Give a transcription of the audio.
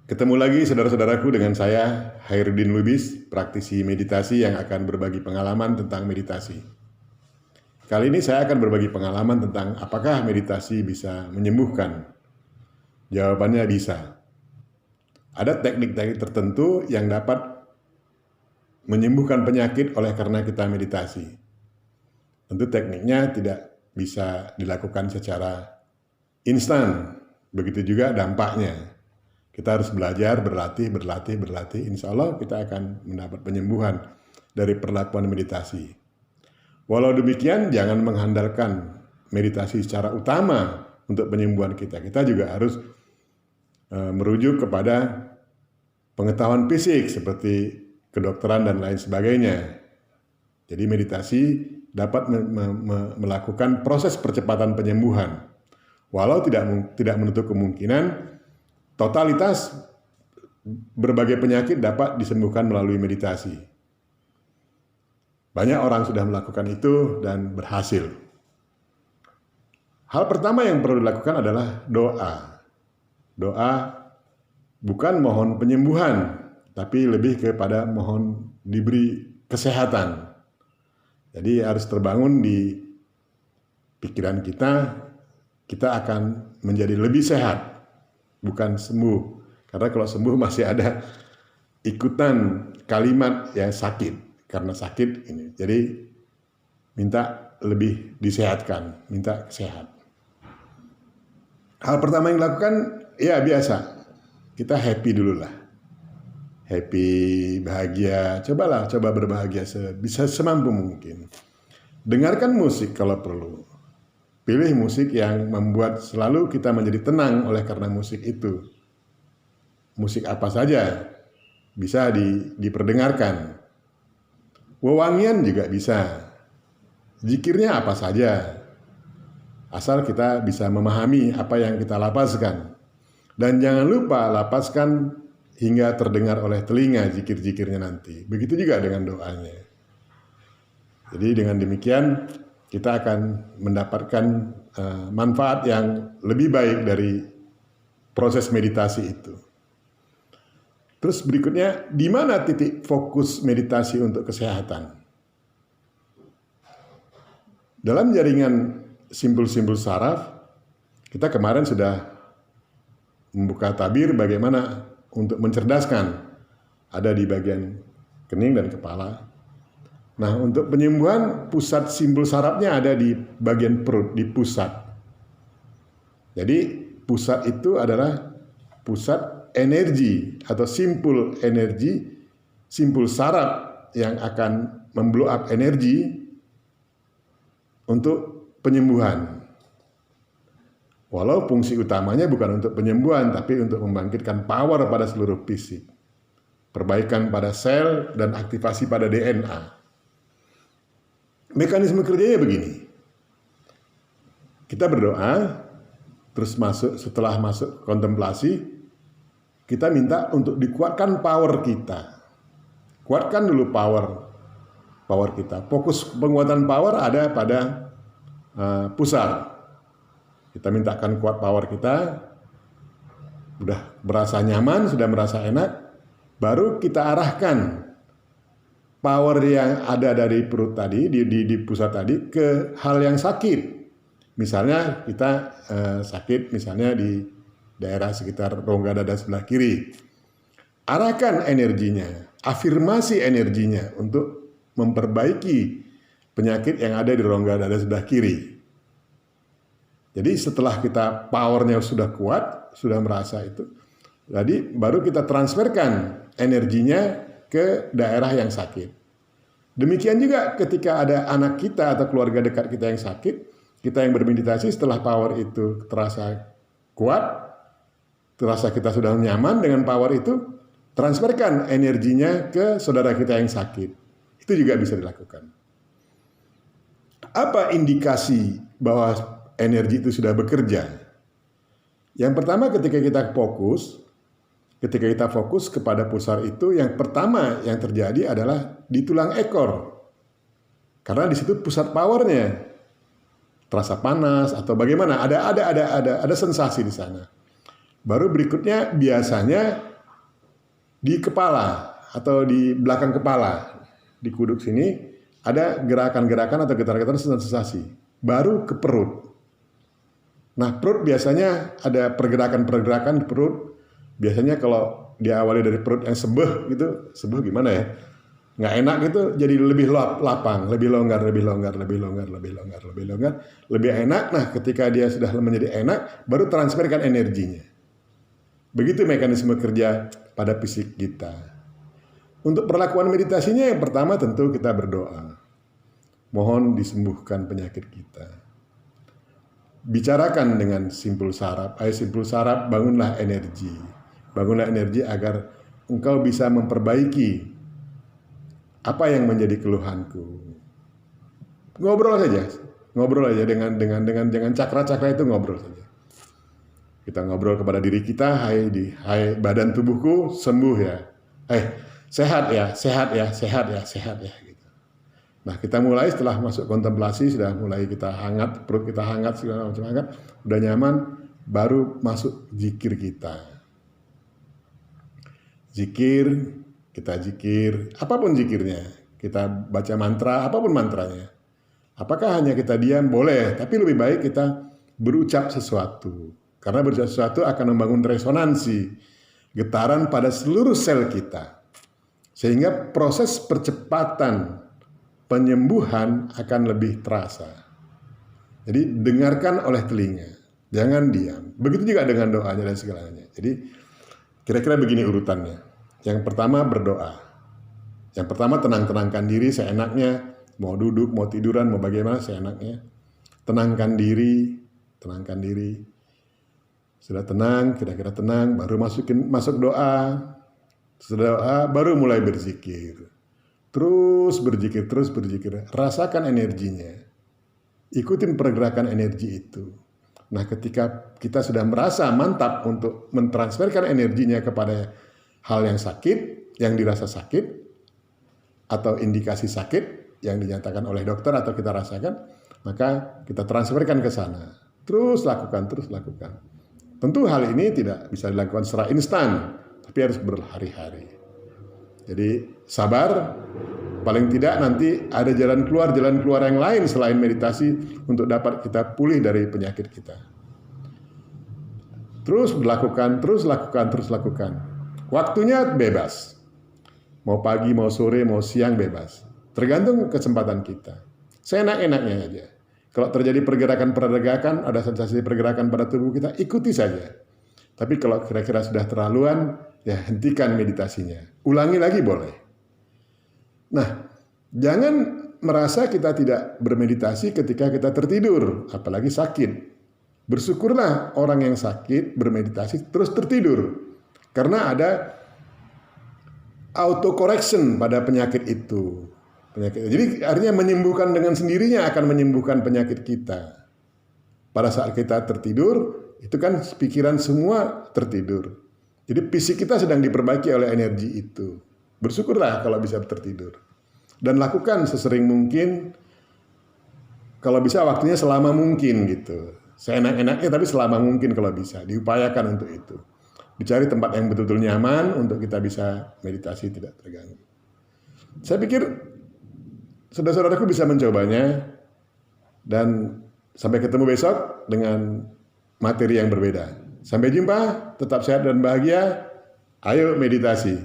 Ketemu lagi saudara-saudaraku dengan saya, Hairudin Lubis, praktisi meditasi yang akan berbagi pengalaman tentang meditasi. Kali ini saya akan berbagi pengalaman tentang apakah meditasi bisa menyembuhkan. Jawabannya bisa. Ada teknik-teknik tertentu yang dapat menyembuhkan penyakit oleh karena kita meditasi. Tentu tekniknya tidak bisa dilakukan secara instan, begitu juga dampaknya. Kita harus belajar, berlatih. Insya Allah kita akan mendapat penyembuhan dari perlakuan meditasi. Walau demikian, jangan mengandalkan meditasi secara utama untuk penyembuhan kita. Kita juga harus merujuk kepada pengetahuan fisik seperti kedokteran dan lain sebagainya. Jadi meditasi dapat melakukan proses percepatan penyembuhan. Walau tidak menutup kemungkinan totalitas berbagai penyakit dapat disembuhkan melalui meditasi. Banyak orang sudah melakukan itu dan berhasil. Hal pertama yang perlu dilakukan adalah doa. Doa bukan mohon penyembuhan, tapi lebih kepada mohon diberi kesehatan. Jadi harus terbangun di pikiran kita akan menjadi lebih sehat. Bukan sembuh, karena kalau sembuh masih ada ikutan kalimat yang sakit, karena sakit ini. Jadi minta lebih disehatkan, minta sehat. Hal pertama yang dilakukan, ya biasa, kita happy dulu lah. Happy, bahagia, coba berbahagia bisa semampu mungkin. Dengarkan musik kalau perlu. Pilih musik yang membuat selalu kita menjadi tenang oleh karena musik itu. Musik apa saja bisa diperdengarkan. Wewangian juga bisa. Zikirnya apa saja. Asal kita bisa memahami apa yang kita lapaskan. Dan jangan lupa lapaskan hingga terdengar oleh telinga zikir-zikirnya nanti. Begitu juga dengan doanya. Jadi dengan demikian kita akan mendapatkan manfaat yang lebih baik dari proses meditasi itu. Terus berikutnya, di mana titik fokus meditasi untuk kesehatan? Dalam jaringan simpul-simpul saraf, kita kemarin sudah membuka tabir bagaimana untuk mencerdaskan, ada di bagian kening dan kepala. Nah, untuk penyembuhan, pusat simpul sarafnya ada di bagian perut, di pusat. Jadi, pusat itu adalah pusat energi atau simpul energi, simpul saraf yang akan memblow up energi untuk penyembuhan. Walau fungsi utamanya bukan untuk penyembuhan, tapi untuk membangkitkan power pada seluruh fisik. Perbaikan pada sel dan aktivasi pada DNA. Mekanisme kerjanya begini. Kita berdoa, terus setelah masuk kontemplasi, kita minta untuk dikuatkan power kita. Kuatkan dulu power kita. Fokus penguatan power ada pada pusat. Kita mintakan kuat power kita. Sudah merasa nyaman, sudah merasa enak, baru kita arahkan power yang ada dari perut tadi, di pusat tadi, ke hal yang sakit. Misalnya kita sakit misalnya di daerah sekitar rongga dada sebelah kiri. Arahkan energinya, afirmasi energinya untuk memperbaiki penyakit yang ada di rongga dada sebelah kiri. Jadi setelah kita powernya sudah kuat, sudah merasa itu, jadi baru kita transferkan energinya ke daerah yang sakit. Demikian juga ketika ada anak kita atau keluarga dekat kita yang sakit, kita yang bermeditasi setelah power itu terasa kuat, terasa kita sudah nyaman dengan power itu, transferkan energinya ke saudara kita yang sakit. Itu juga bisa dilakukan. Apa indikasi bahwa energi itu sudah bekerja? Yang pertama ketika kita fokus kepada pusar itu, yang pertama yang terjadi adalah di tulang ekor. Karena di situ pusat powernya. Terasa panas atau bagaimana? Ada sensasi di sana. Baru berikutnya biasanya Di kepala atau di belakang kepala, di kuduk sini ada gerakan-gerakan atau getaran-getaran sensasi. Baru ke perut. Nah, perut biasanya ada pergerakan-pergerakan di perut. Biasanya kalau diawali dari perut yang sebeh gitu, sebeh gimana ya? Nggak enak gitu, jadi lebih lapang, lebih longgar, lebih longgar, lebih longgar, lebih longgar, lebih longgar, lebih enak. Nah, ketika dia sudah menjadi enak, baru transferkan energinya. Begitu mekanisme kerja pada fisik kita. Untuk perlakuan meditasinya yang pertama tentu kita berdoa. Mohon disembuhkan penyakit kita. Bicarakan dengan simpul saraf. Ayo simpul saraf, bangunlah energi. Bangunlah energi agar engkau bisa memperbaiki apa yang menjadi keluhanku. Ngobrol aja dengan cakra-cakra itu ngobrol saja. Kita ngobrol kepada diri kita, hai badan tubuhku, sembuh ya. Sehat ya. Gitu. Nah, kita mulai setelah masuk kontemplasi, sudah mulai kita hangat, perut kita hangat, segala macam hangat, udah nyaman, baru masuk zikir kita. Kita zikir, apapun zikirnya. Kita baca mantra, apapun mantranya. Apakah hanya kita diam? Boleh, tapi lebih baik kita berucap sesuatu. Karena berucap sesuatu akan membangun resonansi, getaran pada seluruh sel kita. Sehingga proses percepatan penyembuhan akan lebih terasa. Jadi dengarkan oleh telinga, jangan diam. Begitu juga dengan doanya dan segalanya. Jadi kira-kira begini urutannya. Yang pertama berdoa. Yang pertama tenangkan diri seenaknya. Mau duduk, mau tiduran, mau bagaimana seenaknya. Tenangkan diri. Sudah tenang, kira-kira tenang, baru masuk doa. Setelah doa, baru mulai berzikir. Terus berzikir. Rasakan energinya. Ikutin pergerakan energi itu. Nah, ketika kita sudah merasa mantap untuk mentransferkan energinya kepada hal yang sakit, yang dirasa sakit, atau indikasi sakit yang dinyatakan oleh dokter atau kita rasakan, maka kita transferkan ke sana. Terus lakukan. Tentu hal ini tidak bisa dilakukan secara instan, tapi harus berhari-hari. Jadi sabar, paling tidak nanti ada jalan keluar yang lain selain meditasi untuk dapat kita pulih dari penyakit kita. Terus lakukan. Waktunya bebas. Mau pagi, mau sore, mau siang bebas. Tergantung kesempatan kita. Seenak-enaknya aja. Kalau terjadi pergerakan, ada sensasi pergerakan pada tubuh kita, ikuti saja. Tapi kalau kira-kira sudah terlaluan, ya hentikan meditasinya. Ulangi lagi boleh. Nah, jangan merasa kita tidak bermeditasi ketika kita tertidur, apalagi sakit. Bersyukurlah orang yang sakit bermeditasi terus tertidur. Karena ada auto correction pada penyakit itu. Jadi artinya menyembuhkan dengan sendirinya akan menyembuhkan penyakit kita. Pada saat kita tertidur, itu kan pikiran semua tertidur. Jadi fisik kita sedang diperbaiki oleh energi itu. Bersyukurlah kalau bisa tertidur. Dan lakukan sesering mungkin, kalau bisa waktunya selama mungkin gitu. Seenak-enaknya tapi selama mungkin kalau bisa. Diupayakan untuk itu. Dicari tempat yang betul-betul nyaman untuk kita bisa meditasi tidak terganggu. Saya pikir saudara-saudaraku bisa mencobanya dan sampai ketemu besok dengan materi yang berbeda. Sampai jumpa, tetap sehat dan bahagia. Ayo meditasi.